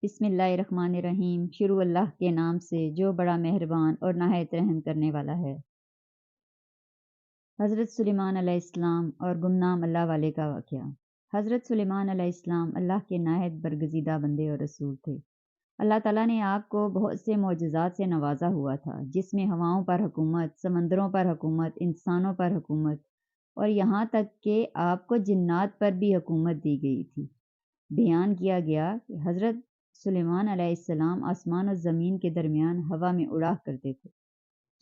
بسم اللہ الرحمن الرحیم۔ شروع اللہ کے نام سے جو بڑا مہربان اور نہایت رحم کرنے والا ہے۔ حضرت سلیمان علیہ السلام اور گمنام اللہ والے کا واقعہ۔ حضرت سلیمان علیہ السلام اللہ کے نہایت برگزیدہ بندے اور رسول تھے۔ اللہ تعالیٰ نے آپ کو بہت سے معجزات سے نوازا ہوا تھا، جس میں ہواؤں پر حکومت، سمندروں پر حکومت، انسانوں پر حکومت اور یہاں تک کہ آپ کو جنات پر بھی حکومت دی گئی تھی۔ بیان کیا گیا کہ حضرت سلیمان علیہ السلام آسمان و زمین کے درمیان ہوا میں اڑا کرتے تھے۔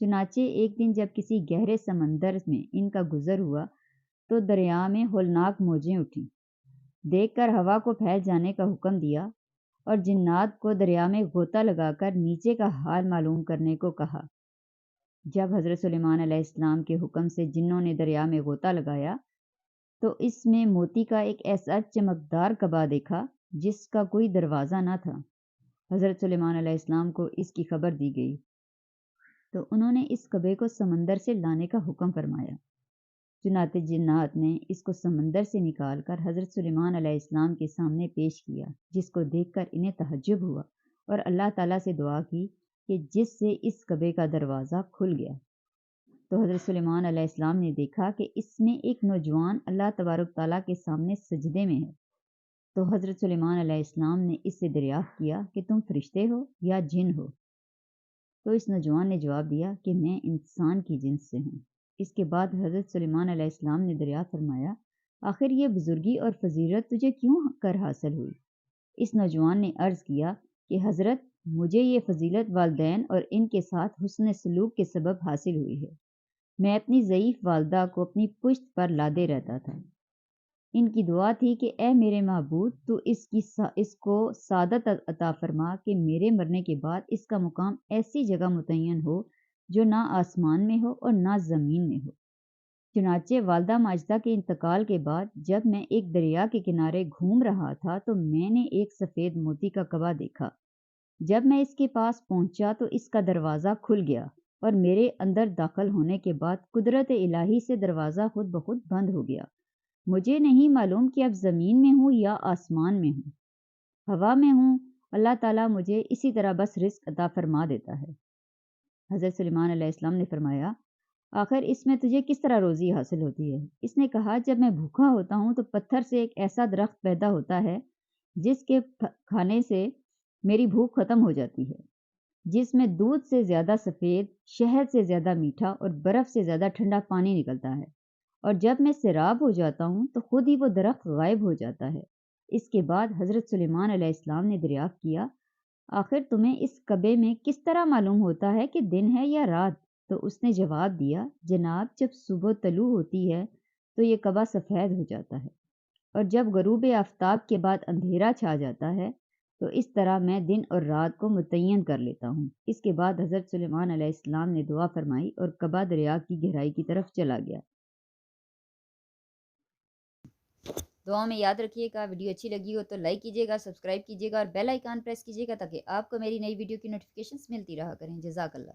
چنانچہ ایک دن جب کسی گہرے سمندر میں ان کا گزر ہوا تو دریا میں ہولناک موجیں اٹھیں۔ دیکھ کر ہوا کو پھیل جانے کا حکم دیا اور جنات کو دریا میں غوطہ لگا کر نیچے کا حال معلوم کرنے کو کہا۔ جب حضرت سلیمان علیہ السلام کے حکم سے جنوں نے دریا میں غوطہ لگایا تو اس میں موتی کا ایک ایسا چمکدار کبا دیکھا جس کا کوئی دروازہ نہ تھا۔ حضرت سلیمان علیہ السلام کو اس کی خبر دی گئی تو انہوں نے اس کبے کو سمندر سے لانے کا حکم فرمایا۔ چنانچہ جنات نے اس کو سمندر سے نکال کر حضرت سلیمان علیہ السلام کے سامنے پیش کیا، جس کو دیکھ کر انہیں تعجب ہوا اور اللہ تعالیٰ سے دعا کی کہ جس سے اس کبے کا دروازہ کھل گیا۔ تو حضرت سلیمان علیہ السلام نے دیکھا کہ اس میں ایک نوجوان اللہ تبارک تعالیٰ کے سامنے سجدے میں ہے۔ تو حضرت سلیمان علیہ السلام نے اس سے دریافت کیا کہ تم فرشتے ہو یا جن ہو؟ تو اس نوجوان نے جواب دیا کہ میں انسان کی جنس سے ہوں۔ اس کے بعد حضرت سلیمان علیہ السلام نے دریافت فرمایا، آخر یہ بزرگی اور فضیلت تجھے کیوں کر حاصل ہوئی؟ اس نوجوان نے عرض کیا کہ حضرت، مجھے یہ فضیلت والدین اور ان کے ساتھ حسن سلوک کے سبب حاصل ہوئی ہے۔ میں اپنی ضعیف والدہ کو اپنی پشت پر لادے رہتا تھا۔ ان کی دعا تھی کہ اے میرے معبود، تو اس کو سعادت عطا فرما کہ میرے مرنے کے بعد اس کا مقام ایسی جگہ متعین ہو جو نہ آسمان میں ہو اور نہ زمین میں ہو۔ چنانچہ والدہ ماجدہ کے انتقال کے بعد جب میں ایک دریا کے کنارے گھوم رہا تھا تو میں نے ایک سفید موتی کا کبا دیکھا۔ جب میں اس کے پاس پہنچا تو اس کا دروازہ کھل گیا اور میرے اندر داخل ہونے کے بعد قدرت الہی سے دروازہ خود بخود بند ہو گیا۔ مجھے نہیں معلوم کہ اب زمین میں ہوں یا آسمان میں ہوں، ہوا میں ہوں، اللہ تعالیٰ مجھے اسی طرح بس رزق عطا فرما دیتا ہے۔ حضرت سلیمان علیہ السلام نے فرمایا، آخر اس میں تجھے کس طرح روزی حاصل ہوتی ہے؟ اس نے کہا، جب میں بھوکا ہوتا ہوں تو پتھر سے ایک ایسا درخت پیدا ہوتا ہے جس کے کھانے سے میری بھوک ختم ہو جاتی ہے، جس میں دودھ سے زیادہ سفید، شہد سے زیادہ میٹھا اور برف سے زیادہ ٹھنڈا پانی نکلتا ہے، اور جب میں سیراب ہو جاتا ہوں تو خود ہی وہ درخت غائب ہو جاتا ہے۔ اس کے بعد حضرت سلیمان علیہ السلام نے دریافت کیا، آخر تمہیں اس کعبے میں کس طرح معلوم ہوتا ہے کہ دن ہے یا رات؟ تو اس نے جواب دیا، جناب، جب صبح طلوع ہوتی ہے تو یہ کعبہ سفید ہو جاتا ہے، اور جب غروب آفتاب کے بعد اندھیرا چھا جاتا ہے تو اس طرح میں دن اور رات کو متعین کر لیتا ہوں۔ اس کے بعد حضرت سلیمان علیہ السلام نے دعا فرمائی اور کعبہ دریا کی گہرائی کی طرف چلا گیا۔ دعا میں یاد رکھیے گا۔ ویڈیو اچھی لگی ہو تو لائک کیجیے گا، سبسکرائب کیجیے گا اور بیل آئیکن پریس کیجیے گا تاکہ آپ کو میری نئی ویڈیو کی نوٹیفیکیشنز ملتی رہا کریں۔ جزاک اللہ۔